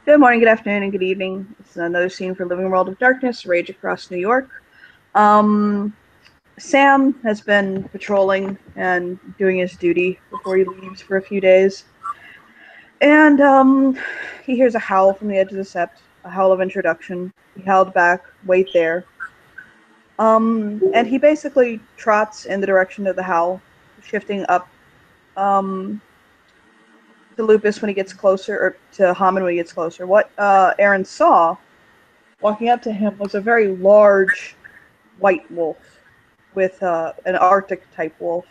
Good morning, good afternoon, and good evening. This is another scene for Living World of Darkness, Rage Across New York. Um, Sam has been patrolling and doing his duty before he leaves for a few days. And he hears a howl from the edge of the sept, a howl of introduction. He howled back, wait there. And he basically trots in the direction of the howl, shifting up to Lupus when he gets closer, or to Hammond when he gets closer. What Aaron saw walking up to him was a very large white wolf with an Arctic type wolf,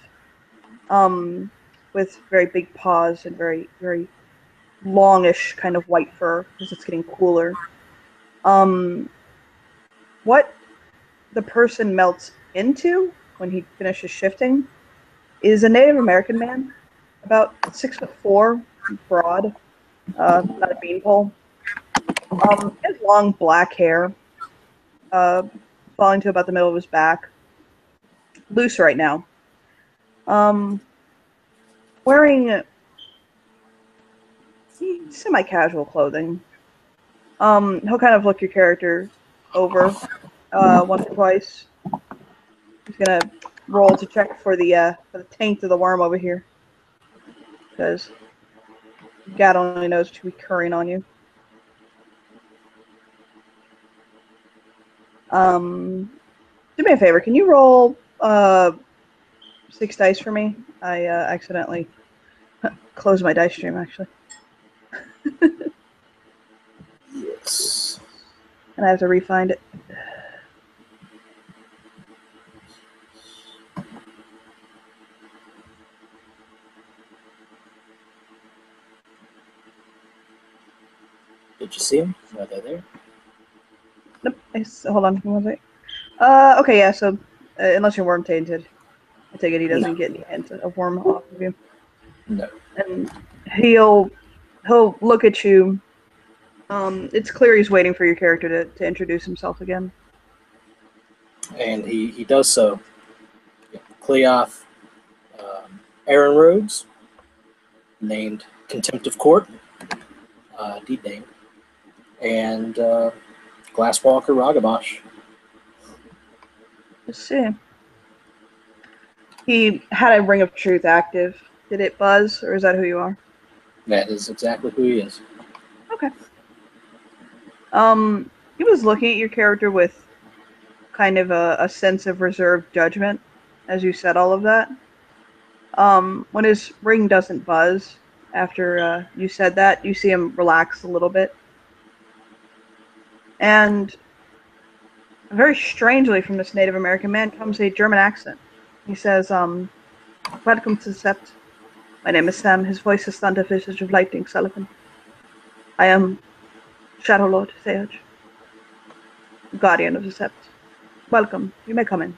with very big paws and very longish kind of white fur because it's getting cooler. Um, what the person melts into when he finishes shifting is a Native American man, about 6'4", broad, not a beanpole. He has long black hair, uh, falling to about the middle of his back, loose right now. Um, wearing semi-casual clothing. He'll kind of look your character over once or twice. He's gonna roll to check for the taint of the worm over here, because God only knows to be currying on you. Do me a favor. Can you roll 6 dice for me? I accidentally closed my dice stream actually, Yes. and I have to re-find it. Did you see them? Are they there? Nope. Hold on. One second. Okay, yeah. So unless you're worm tainted, I take it he doesn't get any hint of worm off of you. No. And he'll look at you. It's clear he's waiting for your character to introduce himself again. And he does so. Cleoth, Aaron Rhodes, named Contempt of Court, deed name, and Glasswalker Ragabash. Let's see. He had a Ring of Truth active. Did it buzz, or is that who you are? That is exactly who he is. Okay. He was looking at your character with kind of a sense of reserved judgment as you said all of that. When his ring doesn't buzz after you said that, you see him relax a little bit. And very strangely from this Native American man comes a German accent. He says, welcome to Sept. My name is Sam. His voice is thunder, visage of lightning, Sullivan. I am Shadow Lord Theurge, guardian of the Sept. Welcome. You may come in.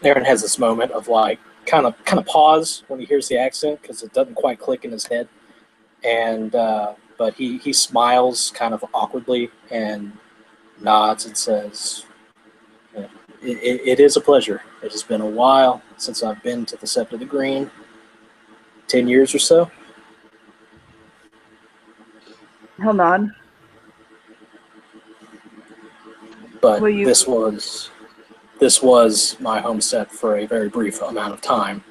Aaron has this moment of like kind of pause when he hears the accent because it doesn't quite click in his head, and but he smiles kind of awkwardly and nods and says, it is a pleasure. It has been a while since I've been to the Sept of the Green. 10 years or so. He'll nod. But this was my homestead for a very brief amount of time.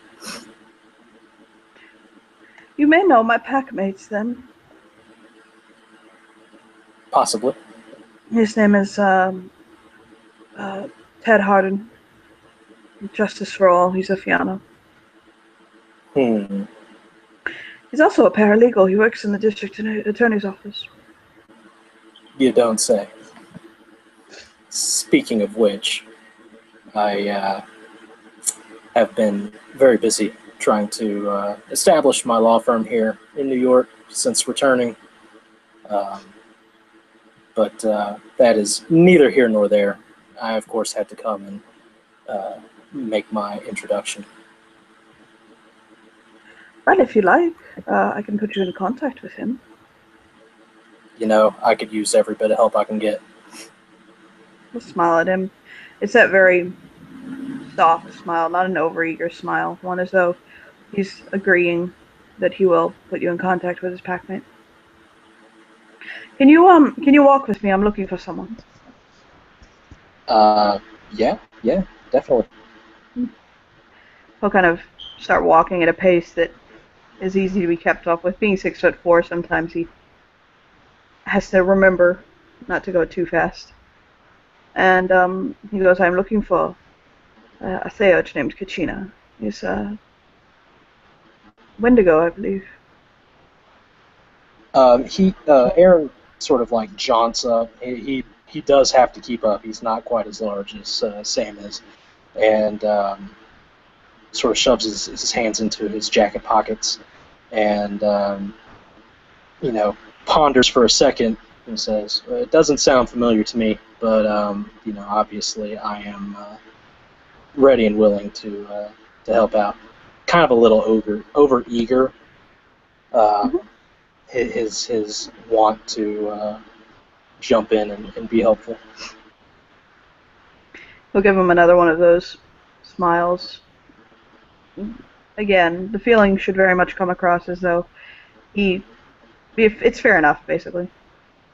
You may know my packmates then. Possibly. His name is Ted Harden. Justice for All. He's a Fianna. He's also a paralegal. He works in the district attorney's office. You don't say. Speaking of which, I have been very busy trying to establish my law firm here in New York since returning. But that is neither here nor there. I, of course, had to come and make my introduction. Well, if you like, I can put you in contact with him. You know, I could use every bit of help I can get. We'll smile at him. It's that very soft smile, not an overeager smile. One as though he's agreeing that he will put you in contact with his packmate. Can you walk with me? I'm looking for someone. Yeah, definitely. He'll kind of start walking at a pace that is easy to be kept up with. Being 6'4", sometimes he has to remember not to go too fast. And he goes, I'm looking for a Theurge named Kachina. He's Wendigo, I believe. Aaron sort of like jaunts up. He does have to keep up. He's not quite as large as Sam is, and sort of shoves his hands into his jacket pockets, and ponders for a second and says, "It doesn't sound familiar to me, but obviously I am ready and willing to help out." Kind of a little over eager. Mhm. His want to jump in and be helpful. He'll give him another one of those smiles. Again, the feeling should very much come across as though it's fair enough, basically.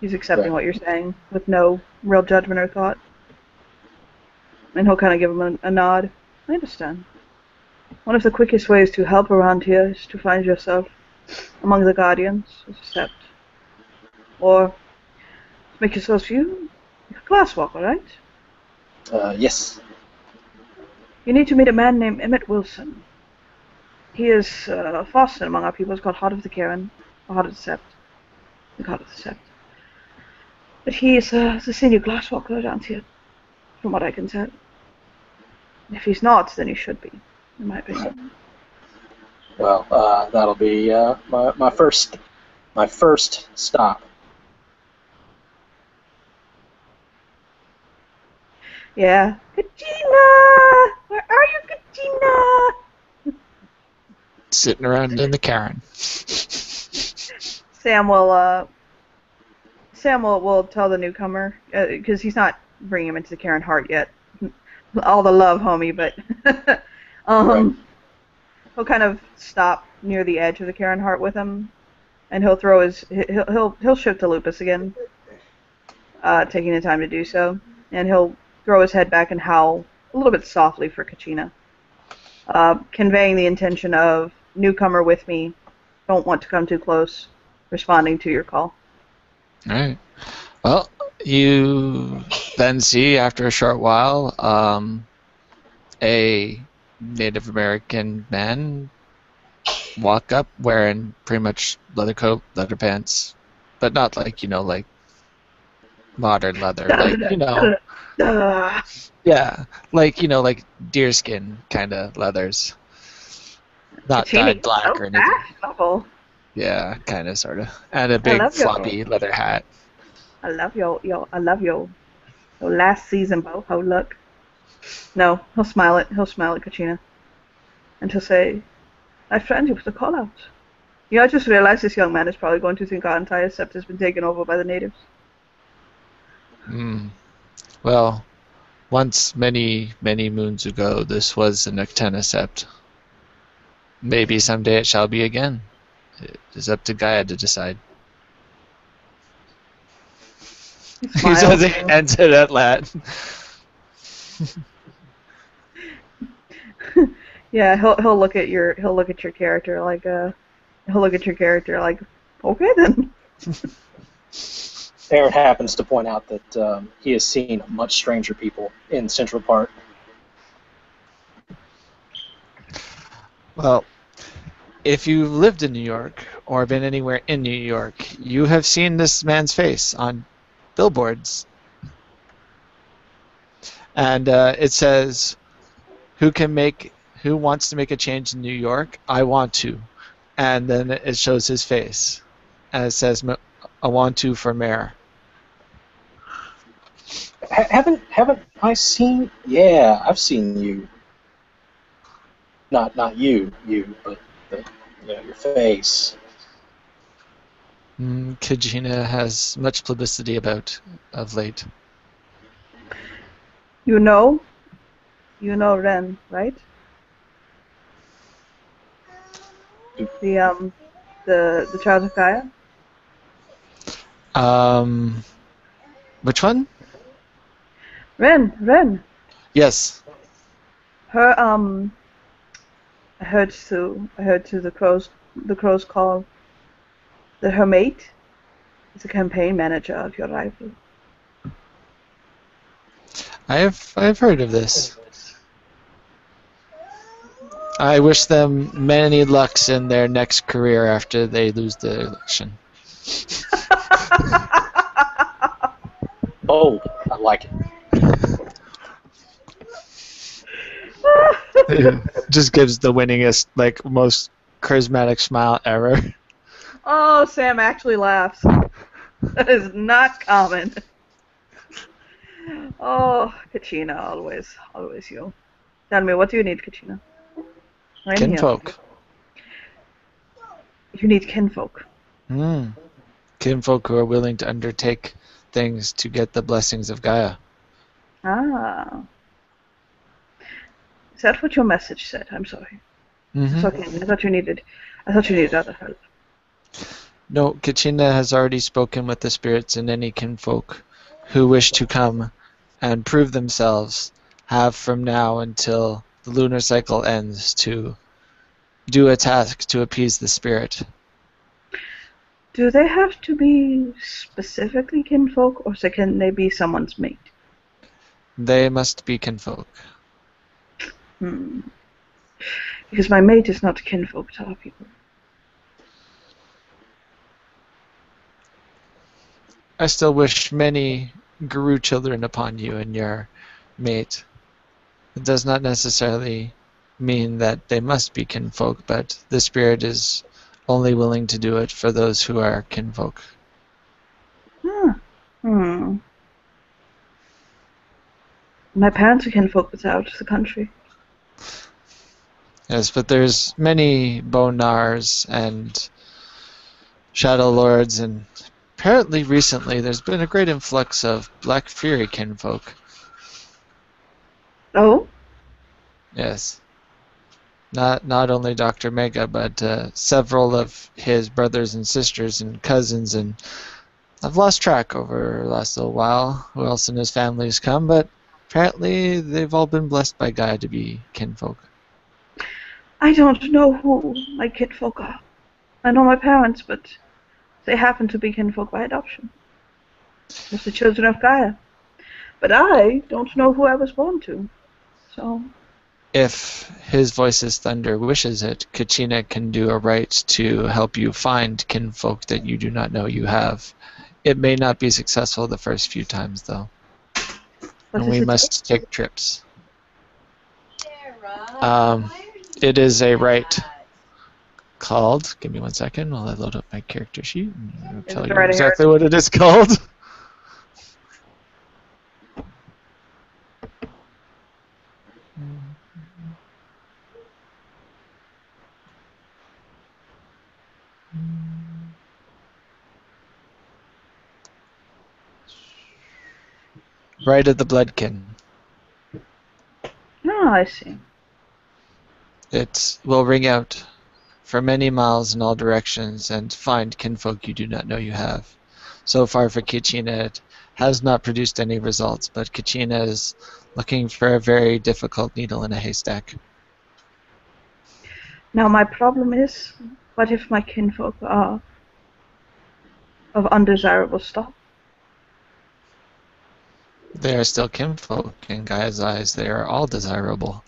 He's accepting Right. what you're saying with no real judgment or thought. And he'll kind of give him a nod. I understand. One of the quickest ways to help around here is to find yourself among the Guardians, as a sept. Or to make yourself a glasswalker, right? Yes. You need to meet a man named Emmett Wilson. He is fostered among our people. It's called Heart of the Karen, or Heart of the Sept. The Heart of the Sept. But he is the senior glasswalker around here, from what I can tell. If he's not, then he should be, in my opinion. Well, that'll be my first stop. Yeah. Kachina! Where are you, Kachina? Sitting around in the Karen. Sam will tell the newcomer, because he's not bringing him into the Karen Heart yet. All the love, homie, but Right. he'll kind of stop near the edge of the Karen Heart with him, and he'll throw he'll shift to Lupus again, taking the time to do so, and he'll throw his head back and howl a little bit softly for Kachina, conveying the intention of newcomer with me, don't want to come too close, responding to your call. All right. Well, you then see after a short while a Native American man walk up wearing pretty much leather coat, leather pants, but not like like modern leather, yeah, like deerskin kind of leathers, not Kachina, dyed black so or anything. fashionable. Yeah, kind of, sort of, and a I big love your floppy leather hat. I love your last season boho look. No, he'll smile at Kachina, and he'll say, "My friend, you put the call out. I just realized this young man is probably going to think our entire sept has been taken over by the natives." Well, once many, many moons ago, this was an Noctena sept. Maybe someday it shall be again. It is up to Gaia to decide. He He smiles. says he ends it at Latin. Yeah, he'll look at your character like okay then. Aaron happens to point out that he has seen much stranger people in Central Park. Well, if you've lived in New York or been anywhere in New York, you have seen this man's face on billboards. And it says, who wants to make a change in New York? I want to. And then it shows his face. And it says, I want to for mayor. Haven't I seen? Yeah, I've seen you. Not you, but your face. Kajina has much publicity about of late. You know Ren, right? The child of Gaia. Which one? Ren. Yes. Her I heard to the crow's call that her mate is a campaign manager of your rival. I've heard of this. I wish them many lucks in their next career after they lose the election. Bold. I like it. Just gives the winningest, like, most charismatic smile ever. Oh, Sam actually laughs. That is not common. Oh, Kachina, always you. Tell me, what do you need, Kachina? I'm here. Kinfolk. You need kinfolk. Kinfolk who are willing to undertake things to get the blessings of Gaia. Ah. Is that what your message said? I'm sorry. It's okay. I thought you needed other help. No, Kachina has already spoken with the spirits, and any kinfolk who wish to come and prove themselves have from now until the lunar cycle ends to do a task to appease the spirit. Do they have to be specifically kinfolk, or can they be someone's mate? They must be kinfolk. Because my mate is not kinfolk to our people. I still wish many Guru children upon you and your mate. It does not necessarily mean that they must be kinfolk, but the spirit is only willing to do it for those who are kinfolk. My parents are kinfolk without the country. Yes, but there's many Bonars and Shadow Lords, and apparently recently there's been a great influx of Black Fury kinfolk. Oh? Yes. Not only Dr. Mega, but several of his brothers and sisters and cousins, and I've lost track over the last little while who else in his family has come, but apparently they've all been blessed by Gaia to be kinfolk. I don't know who my kinfolk are. I know my parents, but they happen to be kinfolk by adoption. As the children of Gaia. But I don't know who I was born to. So... If his voice's thunder wishes it, Kachina can do a rite to help you find kinfolk that you do not know you have. It may not be successful the first few times, though. And we must take trips. It is a rite called... Give me 1 second while I load up my character sheet. And I'll tell you exactly what it is called. Rite of the Bloodkin. Oh, I see. It will ring out for many miles in all directions and find kinfolk you do not know you have. So far for Kachina, it has not produced any results, but Kachina is looking for a very difficult needle in a haystack. Now my problem is, what if my kinfolk are of undesirable stock? They are still kinfolk. In Gaia's eyes, they are all desirable.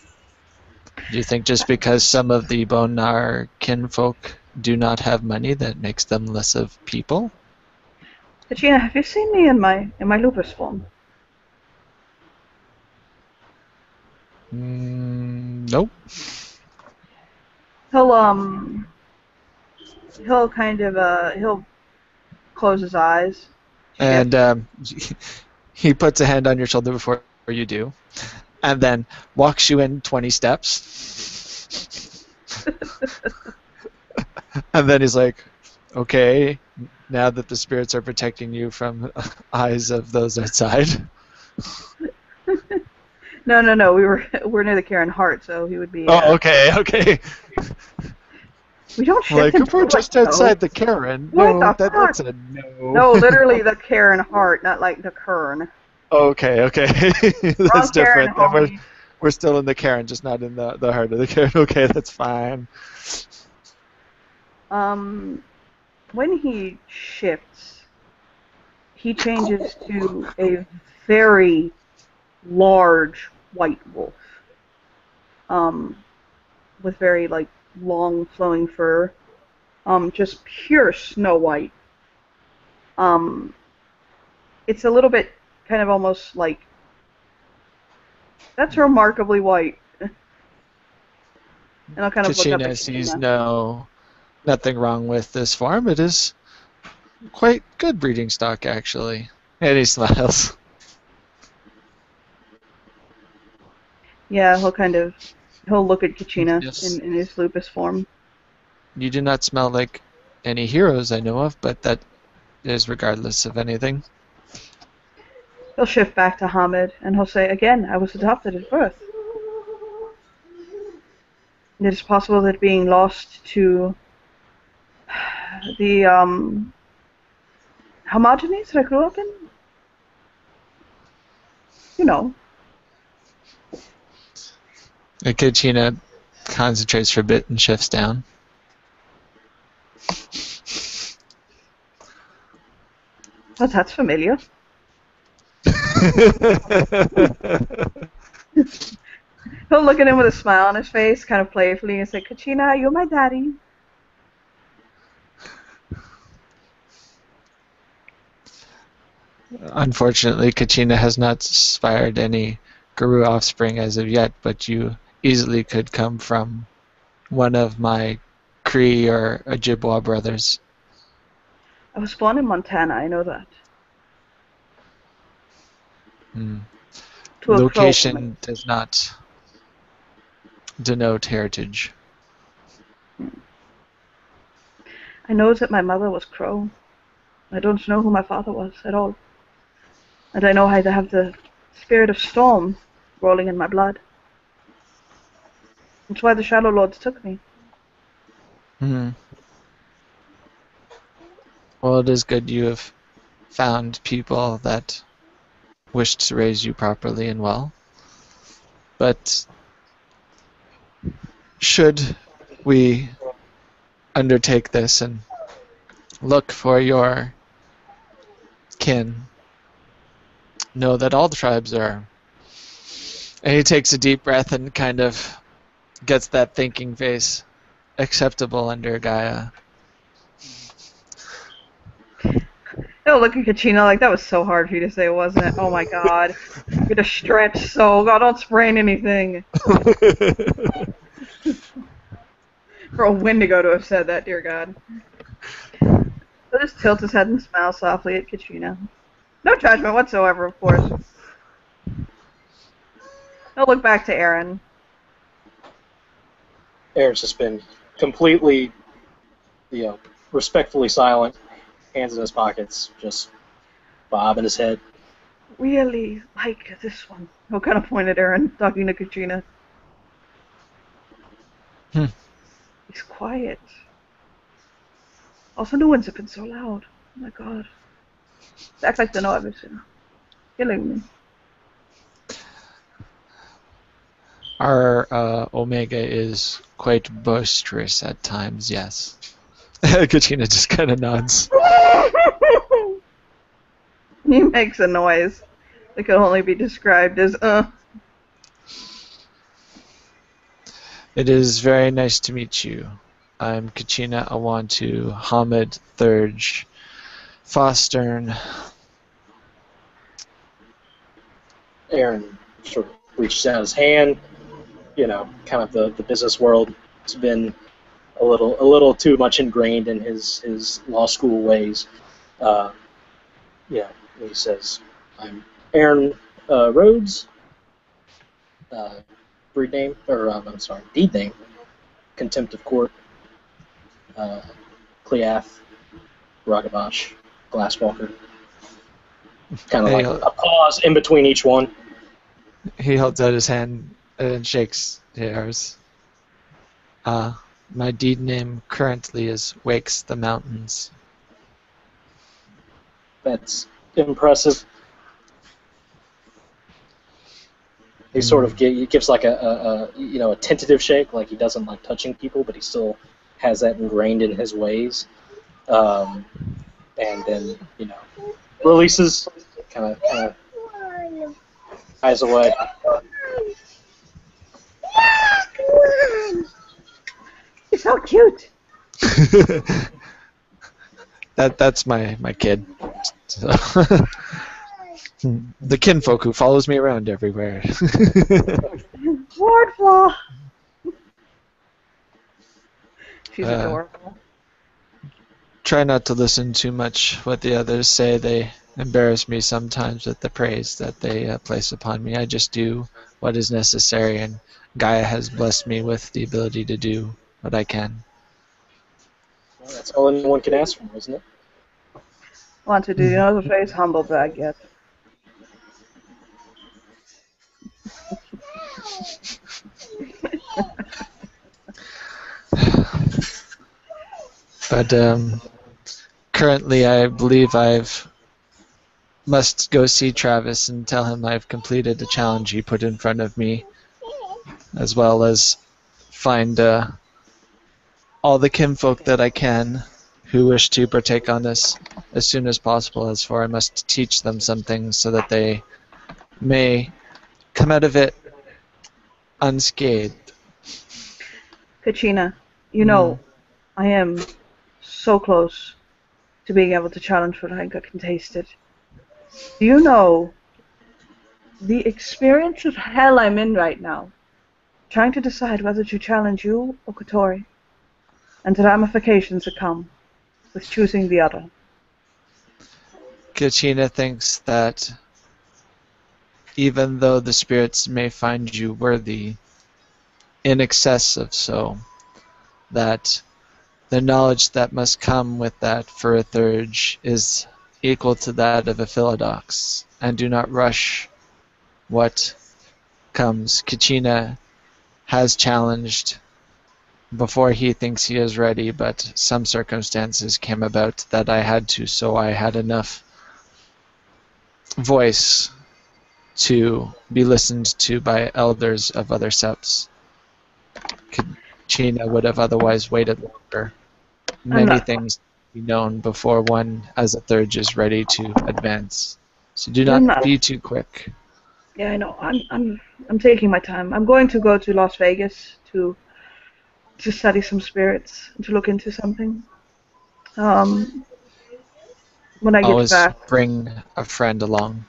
Do you think just because some of the Bonar kinfolk do not have money that makes them less of people? Kachina, have you seen me in my lupus form? Nope. He'll close his eyes. And he puts a hand on your shoulder before you do, and then walks you in 20 steps. And then he's like, okay, now that the spirits are protecting you from eyes of those outside. No. We're near the Karen Hart, so he would be. Oh, okay. We don't shift Like, into if we're just like, outside the Karen, What no, the that's fuck? a no. No, literally the Karen heart, not like the Kern. Okay, that's Wrong Karen, different. Then homie. we're still in the Karen, just not in the heart of the Karen. Okay, that's fine. When he shifts, he changes to a very large white wolf. With very like long flowing fur. Just pure snow white. It's a little bit kind of almost like that's remarkably white. And I'll kind of look up at Kachina sees Kachina. nothing wrong with this farm. It is quite good breeding stock, actually. And he smiles. Yeah, he'll look at Kachina Yes. in his lupus form. You do not smell like any heroes I know of, but that is regardless of anything. He'll shift back to Hamid and he'll say, again, I was adopted at birth. And it is possible that being lost to the homogenies that I grew up in, you know. Kachina concentrates for a bit and shifts down. Oh, that's familiar. He'll look at him with a smile on his face, kind of playfully, and say, Kachina, you're my daddy. Unfortunately, Kachina has not sired any Guru offspring as of yet, but you easily could come from one of my Cree or Ojibwa brothers. I was born in Montana, I know that. To a Crow Location woman. does not denote heritage. I know that my mother was Crow. I don't know who my father was at all. And I know I have the spirit of storm rolling in my blood. That's why the Shadow Lords took me. Well, it is good you have found people that wish to raise you properly and well. But should we undertake this and look for your kin, know that all the tribes are. And he takes a deep breath and kind of gets that thinking face acceptable under Gaia. Oh, look at Kachina like that was so hard for you to say, wasn't it? Oh my god. You're gonna stretch so. God, don't sprain anything. For a Wendigo to have said that, dear God. He'll just tilt his head and smile softly at Kachina. No judgment whatsoever, of course. He'll look back to Aaron. Aaron's just been completely, respectfully silent, hands in his pockets, just bobbing his head. Really like this one. He'll kind of point at Aaron, talking to Kachina. He's quiet. Also, no ones have been so loud. Oh my god. They act like they know everything. Killing me. Our Omega is quite boisterous at times, yes. Kachina just kind of nods. He makes a noise that can only be described as It is very nice to meet you. I'm Kachina Awantu Hamid Thurge Fostern. Aaron sort of reaches out his hand. Kind of the business world has been a little too much ingrained in his law school ways. He says, "I'm Aaron Rhodes. Breed name, or I'm sorry, deed name, contempt of court. Cleath, Ragabash, Glasswalker." Kind of like a pause in between each one. He holds out his hand and shakes yours. My deed name currently is Wakes the Mountains. That's impressive. He sort of he gives like a tentative shake, like he doesn't like touching people, but he still has that ingrained in his ways. And then releases, kind of eyes away. He's so cute. That's my kid. So the kinfolk who follows me around everywhere. Wardflaw. She's adorable. Try not to listen too much what the others say. They embarrass me sometimes with the praise that they place upon me. I just do what is necessary, and Gaia has blessed me with the ability to do what I can. Well, that's all anyone can ask for, isn't it? Want to do you know the phrase humble brag yet? But currently, I believe must go see Travis and tell him I've completed the challenge he put in front of me, as well as find all the kinfolk that I can who wish to partake on this as soon as possible. As for I must teach them some things so that they may come out of it unscathed. Kachina, you know, I am so close to being able to challenge what I can taste it. Do you know the experience of hell I'm in right now? Trying to decide whether to challenge you or Kotori, and the ramifications that come with choosing the other. Kachina thinks that even though the spirits may find you worthy, in excess of so, that the knowledge that must come with that for a Thurge is equal to that of a Philodox, and do not rush what comes. Kachina has challenged before he thinks he is ready, but some circumstances came about that I had to, so I had enough voice to be listened to by elders of other septs. Kachina would have otherwise waited longer. Many things be known before one as a Thurge is ready to advance. So do not be too quick. Yeah, I know. I'm taking my time. I'm going to go to Las Vegas to study some spirits, to look into something. When I get Always back. bring a friend along.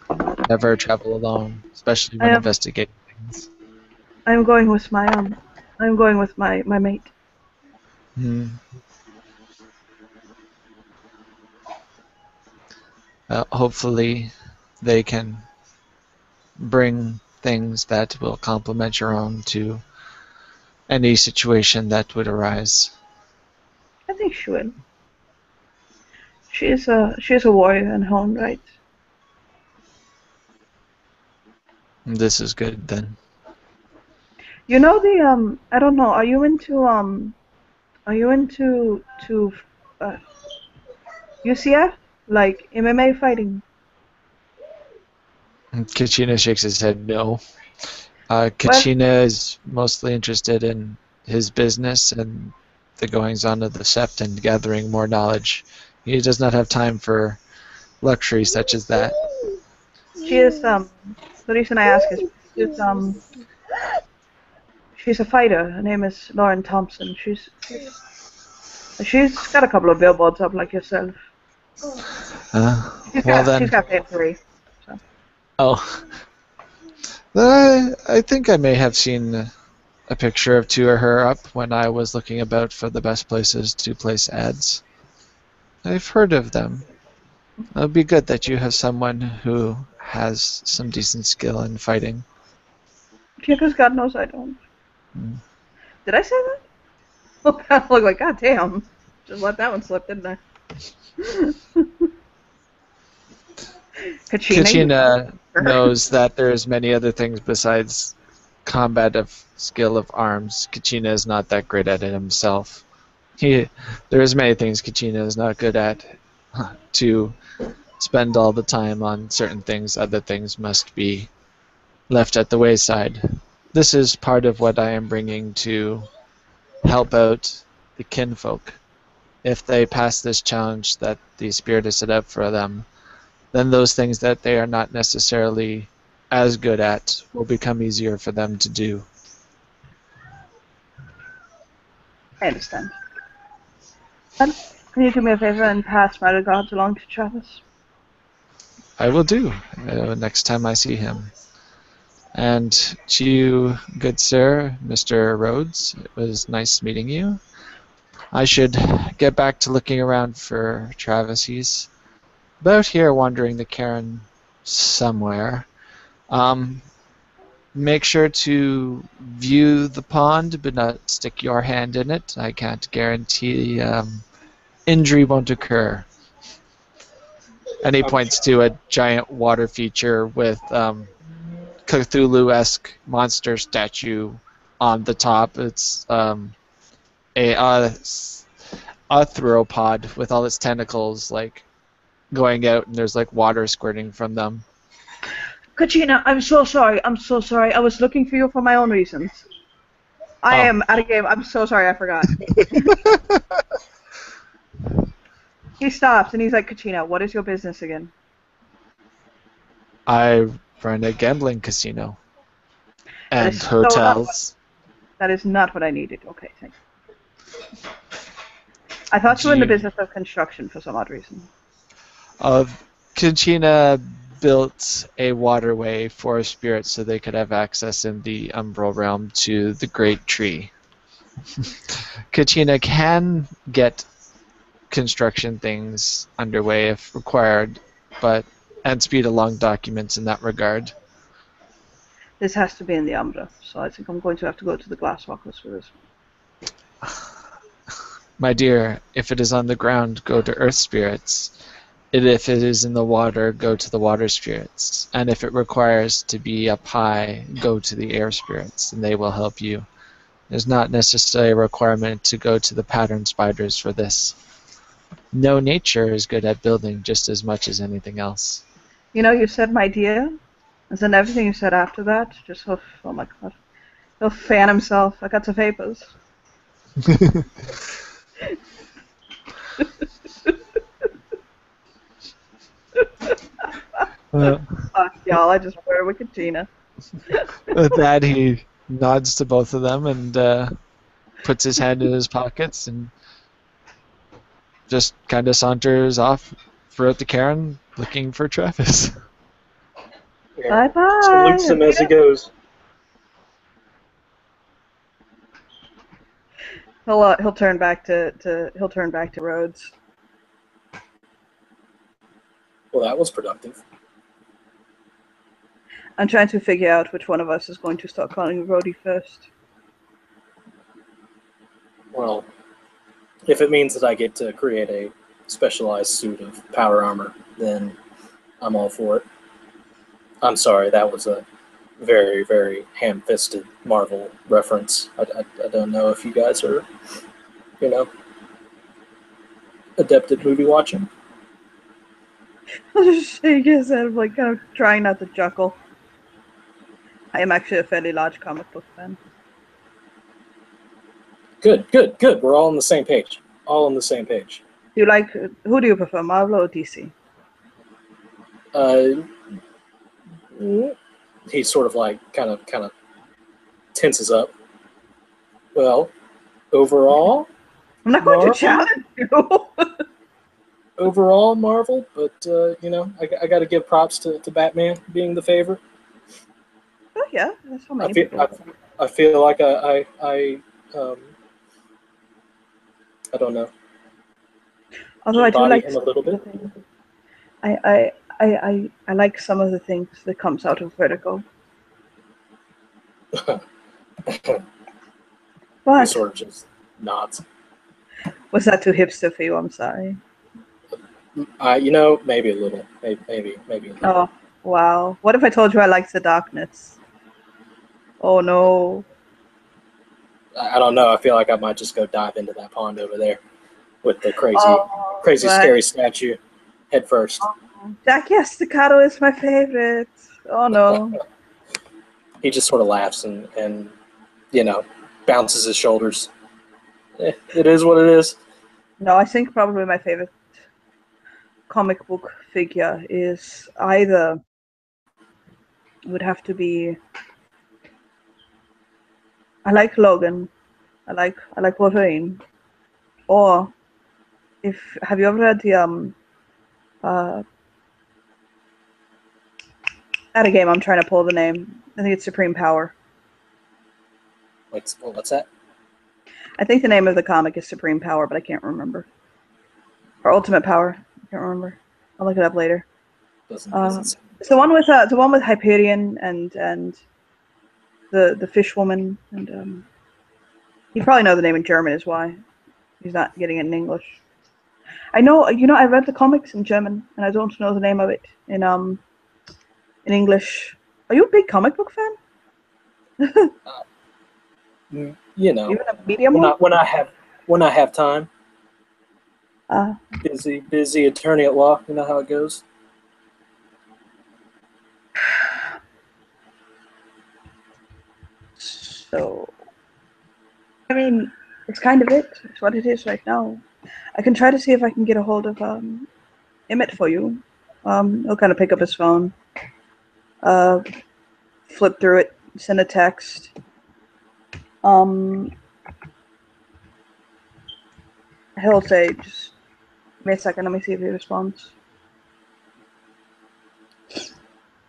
Never travel alone, especially when investigating things. I'm going with my mate. Hopefully they can bring things that will complement your own to any situation that would arise. I think she will. She is a warrior in her own right. This is good then. You know the I don't know. Are you into UCF, like MMA fighting? Kachina shakes his head no. Kachina is mostly interested in his business and the goings-on of the Sept and gathering more knowledge. He does not have time for luxury such as that. She is the reason I ask is she's a fighter. Her name is Lauren Thompson. She's got a couple of billboards up like yourself. She's got Fame 3. So. Oh. I think I may have seen a picture of two of her up when I was looking about for the best places to place ads. I've heard of them. It would be good that you have someone who has some decent skill in fighting. Yeah, because God knows I don't. Did I say that? Oh, I look like, God damn. Just let that one slip, didn't I? Kachina knows that there's many other things besides combative skill of arms. Kachina is not that great at it himself. There's many things Kachina is not good at. To spend all the time on certain things, other things must be left at the wayside. This is part of what I am bringing to help out the kinfolk. If they pass this challenge that the spirit has set up for them, then those things that they are not necessarily as good at will become easier for them to do. I understand. Then, can you do me a favor and pass my regards along to Travis? I will do next time I see him. And to you, good sir, Mr. Rhodes, it was nice meeting you. I should get back to looking around for Travis. He's about here wandering the cairn somewhere. Make sure to view the pond, but not stick your hand in it. I can't guarantee injury won't occur. And he points to a giant water feature with Cthulhu-esque monster statue on the top. It's a arthropod with all its tentacles like going out, and there's like water squirting from them. Kachina, I'm so sorry. I'm so sorry. I was looking for you for my own reasons. I am out of game. I'm so sorry. I forgot. He stops and he's like, Kachina, what is your business again? I run a gambling casino and hotels. That is not what I needed. Okay, thanks. I thought you were in the business of construction for some odd reason. Kachina built a waterway for spirits so they could have access in the Umbral Realm to the Great Tree. Kachina can get construction things underway if required, and speed along documents in that regard. This has to be in the Umbra, so I think I'm going to have to go to the Glasswalkers for this. My dear, if it is on the ground, go to Earth Spirits. If it is in the water, go to the Water Spirits. And if it requires to be up high, go to the Air Spirits, and they will help you. There's not necessarily a requirement to go to the Pattern Spiders for this. No, nature is good at building just as much as anything else. You know, you said my dear, and then everything you said after that, just, oh my god. He'll fan himself. I got the vapors. Y'all, I just wear with Kachina. With that, he nods to both of them and puts his hand in his pockets and just kind of saunters off throughout the cairn looking for Travis. Yeah. Bye-bye. Salutes him as he goes. He'll turn back to Rhodes. Well, that was productive. I'm trying to figure out which one of us is going to start calling Rhodey first. Well, if it means that I get to create a specialized suit of power armor, then I'm all for it. I'm sorry, that was a very, very ham-fisted Marvel reference. I don't know if you guys are, adept at movie watching. I'll just shake his head, like, kind of trying not to chuckle. I am actually a fairly large comic book fan. Good. We're all on the same page. Who do you prefer, Marvel or DC? He sort of like kind of tenses up. Well, overall, I'm not going to challenge you. Overall, Marvel, but I got to give props to Batman being the favorite. Oh yeah, that's how many I feel like I don't know. Although I do like him a little bit. I like some of the things that comes out of Vertigo. But sort of just nods. Was that too hipster for you? I'm sorry. Maybe a little. Maybe a little. Oh, wow. What if I told you I liked the darkness? Oh no. I don't know. I feel like I might just go dive into that pond over there with the crazy, Oh, crazy, Jack. scary statue head first. Jackie Estacado is my favorite. Oh no. He just sort of laughs and bounces his shoulders. It is what it is. No, I think probably my favorite comic book figure is either would have to be I like Logan. I like Wolverine. Or if have you ever read the uh at a game I'm trying to pull the name. I think it's Supreme Power. What's that? I think the name of the comic is Supreme Power, but I can't remember. Or Ultimate Power. I can't remember. I'll look it up later. Doesn't It's the one with Hyperion and the fish woman and you probably know the name in German is why he's not getting it in English. I know I read the comics in German and I don't know the name of it in English. Are you a big comic book fan? you know, Even a medium when I one? when I have time. Uh, Busy attorney at law. You know how it goes. so I mean, it's kind of it. It's what it is right now. I can try to see if I can get a hold of Emmett for you. He'll kind of pick up his phone, uh, flip through it, send a text. Um, he'll say, "Just give me a second. Let me see if he responds."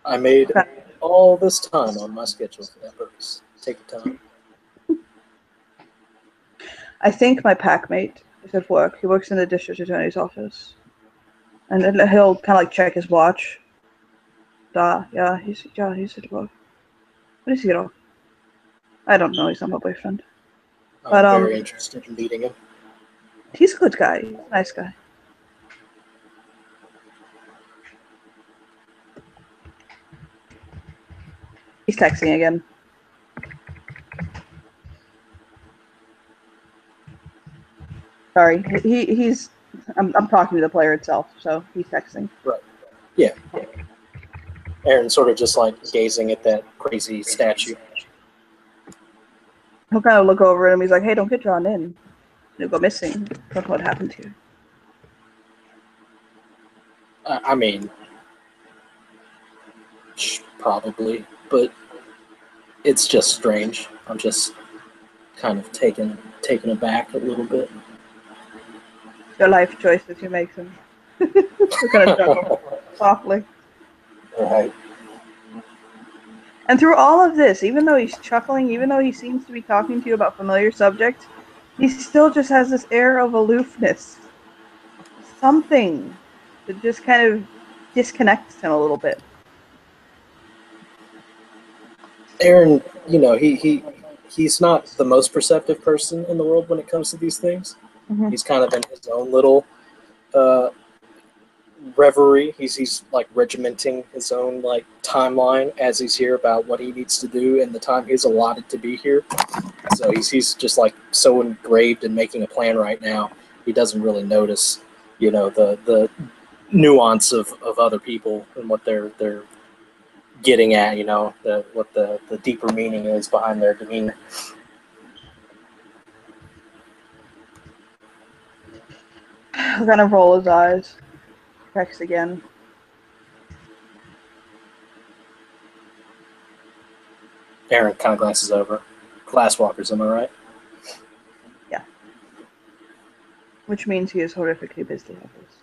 I made Okay. all this time on my schedule for that purpose. Take your time. I think my pack mate is at work. He works in the district attorney's office, and then he'll kind of like check his watch. He's at work. What is he at? I don't know. He's not my boyfriend, but I'm very interested in meeting him. he's a good guy. He's a nice guy. He's texting again. Sorry, he's. I'm talking to the player itself, so he's texting. Right. Yeah. Aaron's sort of just like gazing at that crazy statue. He'll kind of look over at him. He's like, "Hey, don't get drawn in. You'll go missing. Look what happened to you." I mean, probably, but it's just strange. I'm just kind of taken aback a little bit. Your life choices you make them. He'll kind of chuckle softly. Right. And through all of this, even though he's chuckling, even though he seems to be talking to you about familiar subjects, he still just has this air of aloofness. Something that just kind of disconnects him a little bit. Aaron, he's not the most perceptive person in the world when it comes to these things. Mm-hmm. He's kind of in his own little reverie. He's like regimenting his own like timeline as he's here about what he needs to do and the time he's allotted to be here. So he's just like so engraved in making a plan right now. He doesn't really notice, the nuance of other people and what they're getting at, what the deeper meaning is behind their demeanor. He'll kind of roll his eyes. Text again. Aaron kind of glances over. Glasswalkers, am I right? Yeah. Which means he is horrifically busy at this.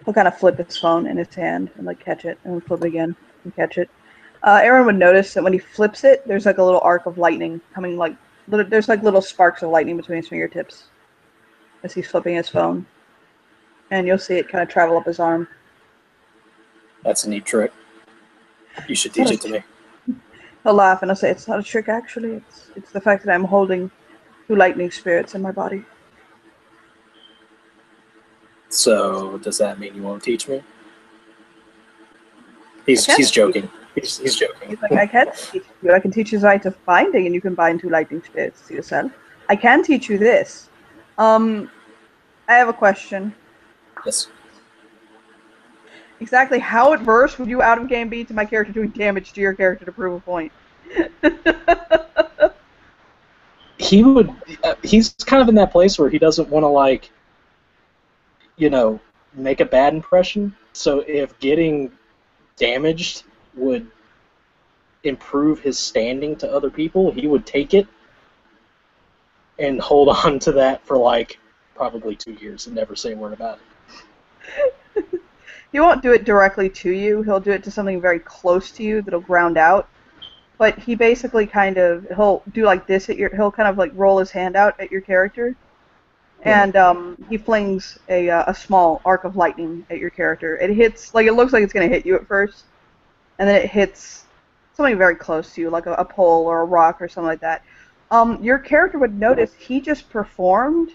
He'll kind of flip his phone in his hand and like catch it and flip it again and catch it. Aaron would notice that when he flips it, there's like a little arc of lightning coming, there's like little sparks of lightning between his fingertips as he's flipping his phone. And you'll see it kind of travel up his arm. That's a neat trick. You should teach it to me. He'll laugh and he'll say, "It's not a trick, actually. It's the fact that I'm holding two lightning spirits in my body." So, does that mean you won't teach me? He's joking. He's joking. He's like, I can teach you. I can teach you the art of binding, and you can bind 2 lightning spirits to yourself. I can teach you this. I have a question. Yes. Exactly how adverse would you out of game be to my character doing damage to your character to prove a point? He would. He's kind of in that place where he doesn't want to, like, make a bad impression. So if getting damaged would improve his standing to other people, he would take it and hold on to that for, like, probably 2 years and never say a word about it. He won't do it directly to you. He'll do it to something very close to you that'll ground out. But he basically he'll do like this he'll kind of like roll his hand out at your character, and he flings a small arc of lightning at your character. It hits, like, it looks like it's going to hit you at first, and then it hits something very close to you, like a pole or a rock or something like that. Your character would notice he just performed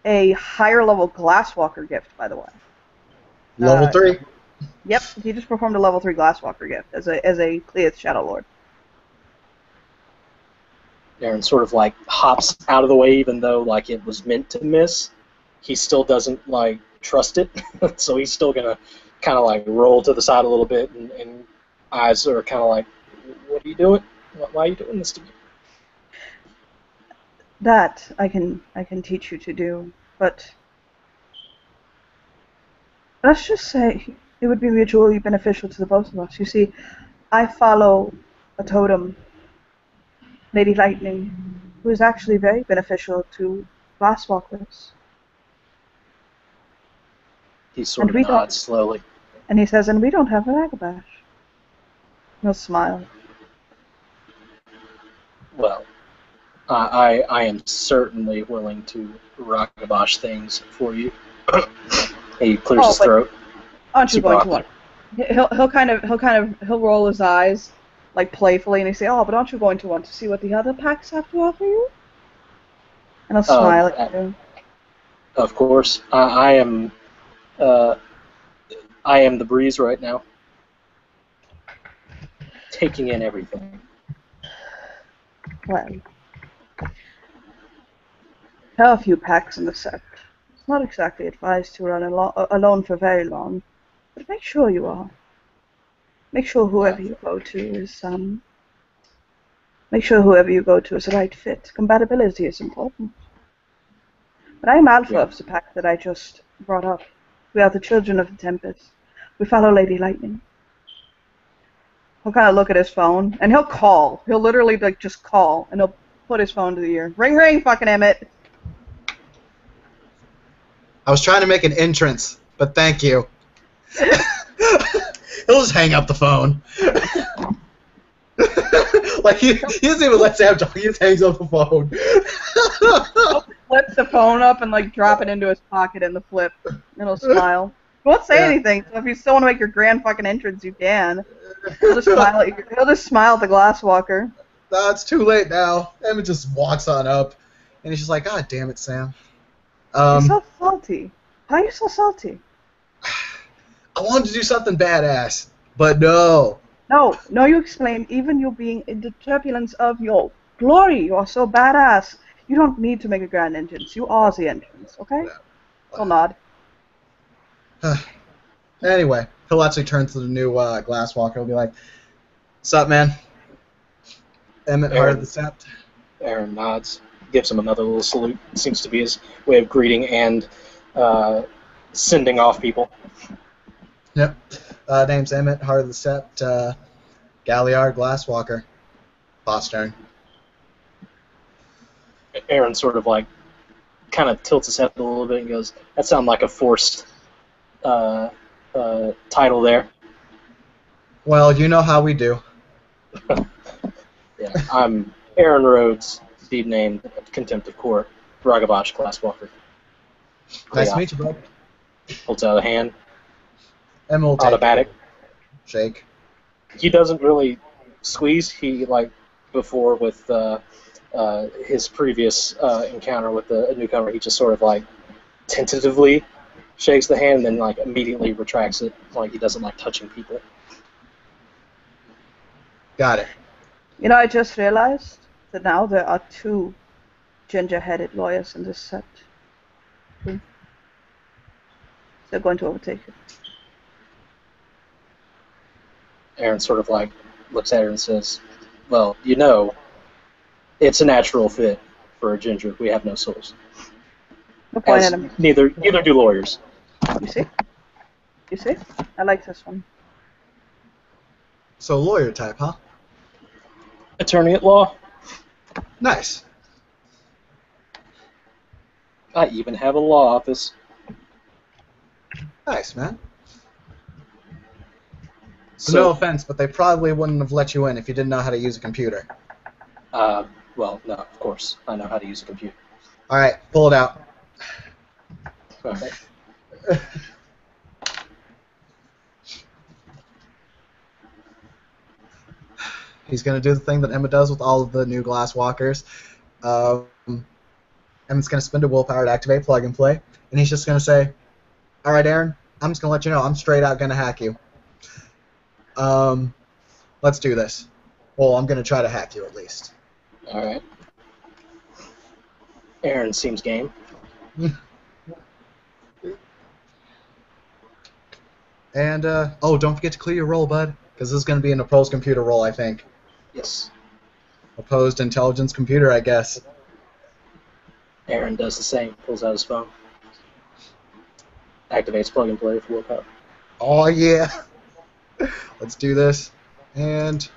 a higher level Glasswalker gift, by the way. Level 3? Yep, he just performed a level 3 Glasswalker gift as a Cleath Shadow Lord. Aaron sort of, like, hops out of the way, even though, like, it was meant to miss. He still doesn't, like, trust it, so he's still gonna kind of, like, roll to the side a little bit, and eyes are kind of like, what are you doing? Why are you doing this to me? That I can teach you to do, but let's just say it would be mutually beneficial to the both of us. You see, I follow a totem, Lady Lightning, who is actually very beneficial to Glasswalkers. He sort of nods slowly. And he says, and we don't have a Ragabash. He'll smile. Well, I am certainly willing to Ragabash things for you. He clears his throat. Aren't you going to want? He'll roll his eyes, like, playfully, and he say, "Oh, but aren't you going to want to see what the other packs have to offer you?" And he'll smile at you. Of course, I am the breeze right now, taking in everything. Well, there are a few packs in the set. It's not exactly advised to run alone for very long, but make sure you are. Make sure whoever you go to is the right fit. Compatibility is important. But I am Alpha of the pack that I just brought up. We are the Children of the Tempest. We follow Lady Lightning. He'll kind of look at his phone, and he'll call. He'll literally, like, just call, and he'll put his phone to the ear. Ring, ring, fucking Emmett. I was trying to make an entrance, but thank you. He'll just hang up the phone. Like, he doesn't even let Sam talk, he just hangs up the phone. Flips the phone up and, like, drop it into his pocket in the flip. And he'll smile. He won't say anything, so if you still want to make your grand fucking entrance, you can. He'll just smile at you. He'll just smile at the Glasswalker. No, it's too late now. Emmett just walks on up, and he's just like, God damn it, Sam. You're so salty. Why are you so salty? I wanted to do something badass, but no. No, you explain. Even you being in the turbulence of your glory, you are so badass. You don't need to make a grand entrance. You are the entrance, okay? Yeah. He'll nod. Anyway, he'll actually turn to the new Glasswalker. He'll be like, "What's up, man?" Emmett, Heart of the Sept. Aaron nods, gives him another little salute. It seems to be his way of greeting and sending off people. Yep. Name's Emmett, Heart of the Sept, Galliard, Glasswalker. Boss turn. Aaron sort of, like, kind of tilts his head a little bit and goes, that sounds like a forced title there. Well, you know how we do. Yeah, I'm Aaron Rhodes, deed named Contempt of Court, Ragabash, Glasswalker. Nice to meet you, bud. Holds out a hand. Emmett will take Automatic. Shake. He doesn't really squeeze. He, like, before with his previous encounter with a newcomer, he just sort of, like, tentatively shakes the hand and then, like, immediately retracts it. Like, he doesn't like touching people. Got it. You know, I just realized that now there are 2 ginger-headed lawyers in this set. They're going to overtake you. Aaron sort of like looks at her and says, "Well, you know, it's a natural fit for a ginger. We have no souls. No point As at him. neither do lawyers." You see? You see? I like this one. So lawyer type, huh? Attorney at law. Nice. I even have a law office. Nice, man. So, So, no offense, but they probably wouldn't have let you in if you didn't know how to use a computer. well, no, of course, I know how to use a computer. All right, pull it out. All right. He's going to do the thing that Emma does with all of the new glass walkers. Emma's going to spend a willpower to activate plug and play, and he's just going to say, "All right, Aaron, I'm just going to let you know I'm straight out going to hack you. Let's do this. Well, I'm going to try to hack you at least." All right. Aaron seems game. And, oh, don't forget to clear your roll, bud, because this is going to be an opposed computer roll, I think. Yes. Opposed intelligence computer, I guess. Aaron does the same. Pulls out his phone. Activates plug and play for willpower. Oh, yeah. Let's do this. And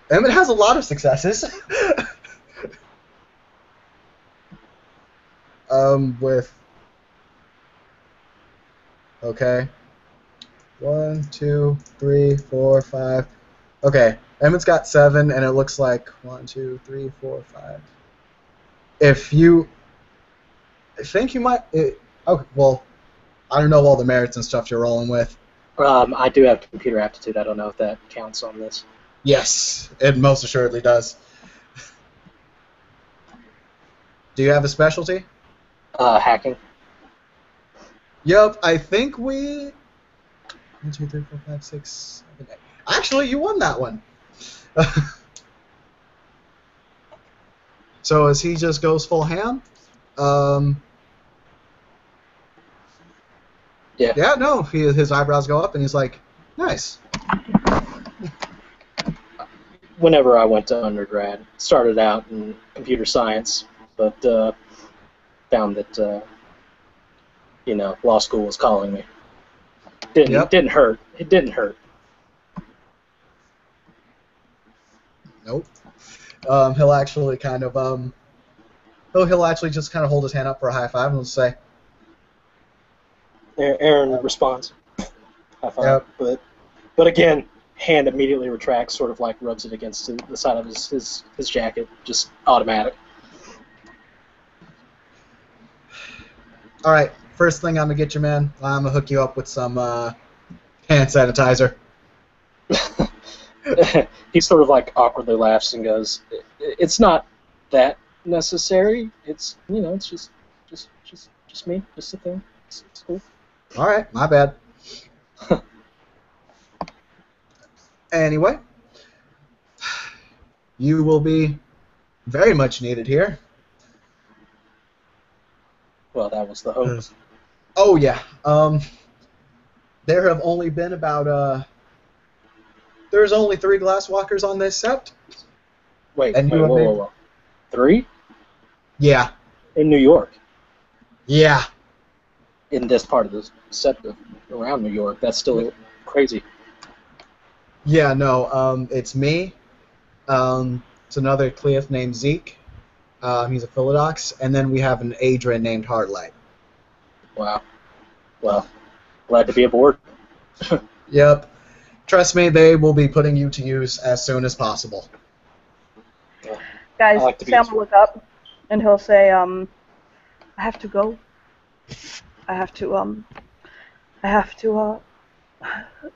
Emmett has a lot of successes. With... Okay. 1, 2, 3, 4, 5. Okay, Emmett's got 7, and it looks like 1, 2, 3, 4, 5. If you... I think you might... okay, well, I don't know all the merits and stuff you're rolling with. I do have computer aptitude. I don't know if that counts on this. Yes, it most assuredly does. Do you have a specialty? Hacking. Yep, I think we... 1, 2, 3, 4, 5, 6, 7, 8. Actually, you won that one. So as he just goes full ham, yeah, no, his eyebrows go up and he's like, nice. Whenever I went to undergrad, started out in computer science, but found that law school was calling me. Didn't hurt. It didn't hurt. Nope. He'll actually kind of he'll actually just kind of hold his hand up for a high five and he'll say, Aaron responds, high five. Yep. But again, hand immediately retracts, sort of like rubs it against the side of his jacket, just automatic. All right, first thing I'm gonna get you, man. I'm gonna hook you up with some hand sanitizer. He sort of like awkwardly laughs and goes, "It's not that necessary. It's it's just me, just a thing. It's cool." All right, my bad. Anyway, you will be very much needed here. Well, that was the hope. Oh yeah. There have only been about there's only 3 glasswalkers on this set. Wait, And whoa. 3? Yeah. In New York. Yeah. In this part of the set around New York. That's still crazy. Yeah, no, it's me. It's another Cleoth named Zeke. He's a Philodox. And then we have an Adrian named Hardlight. Wow. Well, glad to be aboard. Yep. Trust me, they will be putting you to use as soon as possible. Yeah. Guys, like to be Sam will look up and he'll say, I have to go. I have to,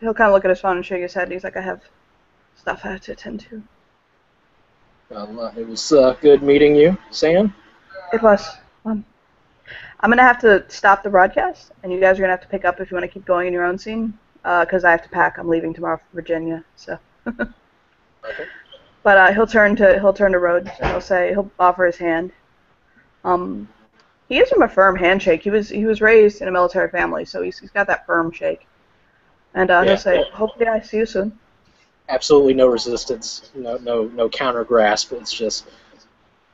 he'll kind of look at his phone and shake his head, and he's like, I have stuff I have to attend to. Well, it was good meeting you, Sam. It was. I'm going to have to stop the broadcast, and you guys are going to have to pick up if you want to keep going in your own scene, because I have to pack. I'm leaving tomorrow for Virginia, so. Okay. But he'll turn to Rhodes and he'll offer his hand. He gives him a firm handshake. He was raised in a military family, so he's got that firm shake. And he'll say, "Hopefully, I see you soon." Absolutely no resistance, no counter grasp. It's just,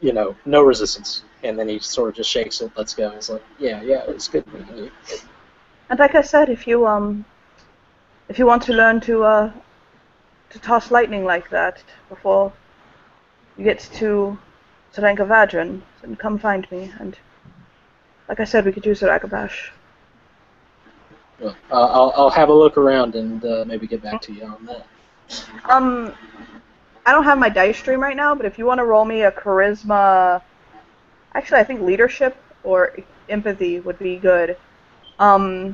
no resistance. And then he sort of just shakes it, lets go. He's like, yeah, it's good meeting you. And like I said, if you want to learn to toss lightning like that before you get to Serenka Vadran, then come find me. And like I said, we could use a Ragabash. Well, I'll have a look around and maybe get back to you on that. I don't have my dice stream right now, but if you want to roll me a charisma, actually I think leadership or empathy would be good. To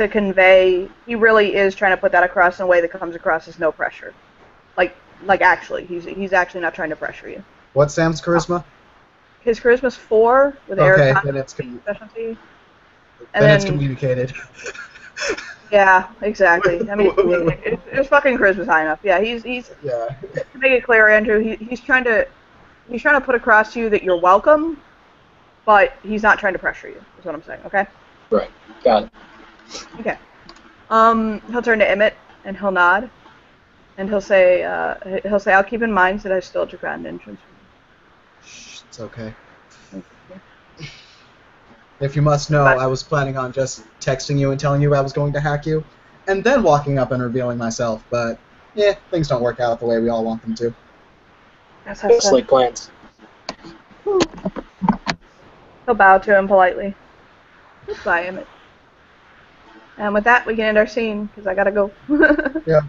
convey, he really is trying to put that across in a way that comes across as no pressure. Like actually, he's actually not trying to pressure you. What's Sam's charisma? His charisma's 4 with Okay, air then it's specialty. then it's communicated. Yeah, exactly. I mean, his fucking charisma's high enough. Yeah, he's Yeah. to make it clear, Andrew. He's trying to put across to you that you're welcome, but he's not trying to pressure you. Is what I'm saying. Okay. Right. Got it. Okay. He'll turn to Emmett and he'll nod, and he'll say, "I'll keep in mind that I still at your grand entrance." Shh, it's okay. If you must know, I was planning on just texting you and telling you I was going to hack you, and then walking up and revealing myself, but, yeah, things don't work out the way we all want them to. Yes, Just like plans. He'll bow to him politely. Goodbye, Emmett. And with that, we can end our scene, because I gotta go. Yeah.